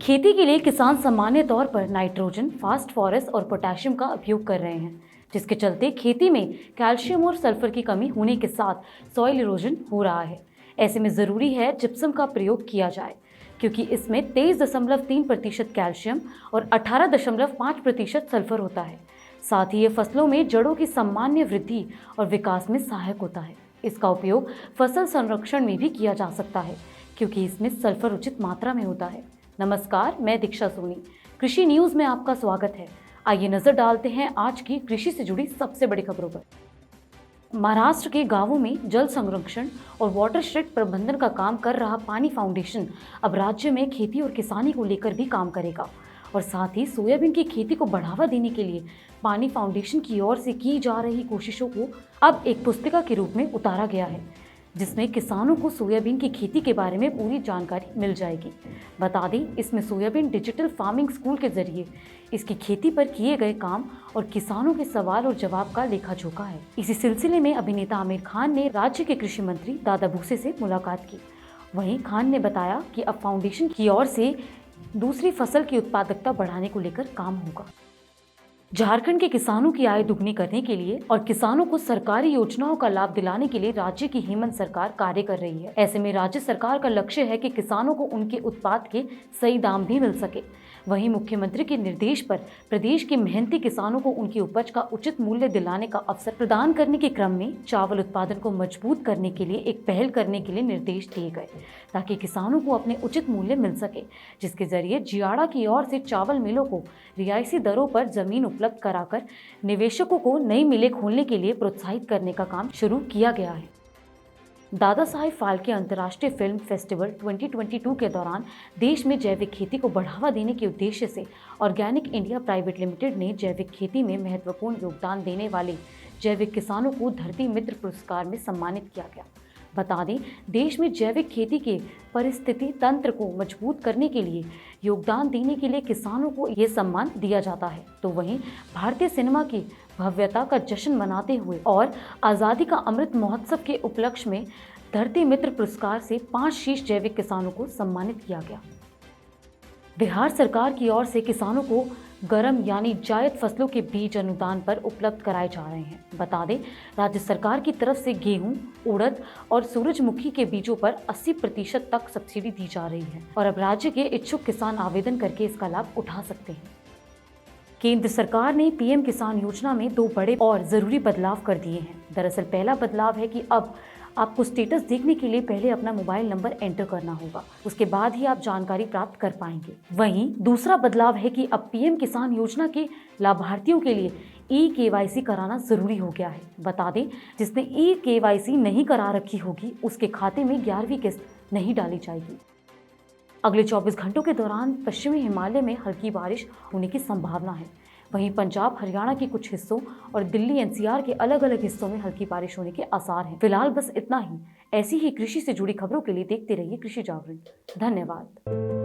खेती के लिए किसान सामान्य तौर पर नाइट्रोजन, फास्फोरस और पोटेशियम का उपयोग कर रहे हैं, जिसके चलते खेती में कैल्शियम और सल्फर की कमी होने के साथ सॉइल इरोजन हो रहा है। ऐसे में ज़रूरी है जिप्सम का प्रयोग किया जाए, क्योंकि इसमें 23.3% कैल्शियम और 18.5% सल्फर होता है। साथ ही ये फसलों में जड़ों की सामान्य वृद्धि और विकास में सहायक होता है। इसका उपयोग फसल संरक्षण में भी किया जा सकता है, क्योंकि इसमें सल्फर उचित मात्रा में होता है। नमस्कार, मैं दीक्षा सोनी, कृषि न्यूज में आपका स्वागत है। आइए नजर डालते हैं आज की कृषि से जुड़ी सबसे बड़ी खबरों पर। महाराष्ट्र के गांवों में जल संरक्षण और वाटरशेड प्रबंधन का काम कर रहा पानी फाउंडेशन अब राज्य में खेती और किसानी को लेकर भी काम करेगा और साथ ही सोयाबीन की खेती को बढ़ावा देने के लिए पानी फाउंडेशन की ओर से की जा रही कोशिशों को अब एक पुस्तिका के रूप में उतारा गया है, जिसमें किसानों को सोयाबीन की खेती के बारे में पूरी जानकारी मिल जाएगी। बता दें, इसमें सोयाबीन डिजिटल फार्मिंग स्कूल के जरिए इसकी खेती पर किए गए काम और किसानों के सवाल और जवाब का लेखा जोखा है। इसी सिलसिले में अभिनेता आमिर खान ने राज्य के कृषि मंत्री दादा भूसे से मुलाकात की। वहीं खान ने बताया कि अब फाउंडेशन की ओर से दूसरी फसल की उत्पादकता बढ़ाने को लेकर काम होगा। झारखंड के किसानों की आय दुगनी करने के लिए और किसानों को सरकारी योजनाओं का लाभ दिलाने के लिए राज्य की हेमंत सरकार कार्य कर रही है। ऐसे में राज्य सरकार का लक्ष्य है कि किसानों को उनके उत्पाद के सही दाम भी मिल सके। वहीं मुख्यमंत्री के निर्देश पर प्रदेश के मेहनती किसानों को उनकी उपज का उचित मूल्य दिलाने का अवसर प्रदान करने के क्रम में चावल उत्पादन को मजबूत करने के लिए एक पहल करने के लिए निर्देश दिए गए, ताकि किसानों को अपने उचित मूल्य मिल सके, जिसके जरिए जियाड़ा की ओर से चावल मिलों को रियायती दरों पर जमीन उपलब्ध कराकर निवेशकों को नई मिलें खोलने के लिए प्रोत्साहित करने का काम शुरू किया गया है। दादा साहेब फाल्के अंतर्राष्ट्रीय फिल्म फेस्टिवल 2022 के दौरान देश में जैविक खेती को बढ़ावा देने के उद्देश्य से ऑर्गेनिक इंडिया प्राइवेट लिमिटेड ने जैविक खेती में महत्वपूर्ण योगदान देने वाले जैविक किसानों को धरती मित्र पुरस्कार में सम्मानित किया गया। बता दें, देश में जैविक खेती के परिस्थिति तंत्र को मजबूत करने के लिए योगदान देने के लिए किसानों को ये सम्मान दिया जाता है। तो वहीं भारतीय सिनेमा की भव्यता का जश्न मनाते हुए और आज़ादी का अमृत महोत्सव के उपलक्ष्य में धरती मित्र पुरस्कार से 5 शीर्ष जैविक किसानों को सम्मानित किया गया। बिहार सरकार की ओर से किसानों को गर्म यानी जायद फसलों के बीज अनुदान पर उपलब्ध कराए जा रहे हैं। बता दें, राज्य सरकार की तरफ से गेहूं, उड़द और सूरजमुखी के बीजों पर 80% तक सब्सिडी दी जा रही है और अब राज्य के इच्छुक किसान आवेदन करके इसका लाभ उठा सकते हैं। केंद्र सरकार ने पीएम किसान योजना में 2 बड़े और जरूरी बदलाव कर दिए हैं। दरअसल पहला बदलाव है कि अब आपको स्टेटस देखने के लिए पहले अपना मोबाइल नंबर एंटर करना होगा, उसके बाद ही आप जानकारी प्राप्त कर पाएंगे। वहीं दूसरा बदलाव है कि अब पीएम किसान योजना के लाभार्थियों के लिए ई-केवाईसी कराना जरूरी हो गया है। बता दें, जिसने ई-केवाईसी नहीं करा रखी होगी उसके खाते में 11वीं किस्त नहीं डाली जाएगी। अगले 24 घंटों के दौरान पश्चिमी हिमालय में हल्की बारिश होने की संभावना है। वहीं पंजाब, हरियाणा के कुछ हिस्सों और दिल्ली एनसीआर के अलग अलग हिस्सों में हल्की बारिश होने के आसार हैं। फिलहाल बस इतना ही। ऐसी ही कृषि से जुड़ी खबरों के लिए देखते रहिए कृषि जागरण। धन्यवाद।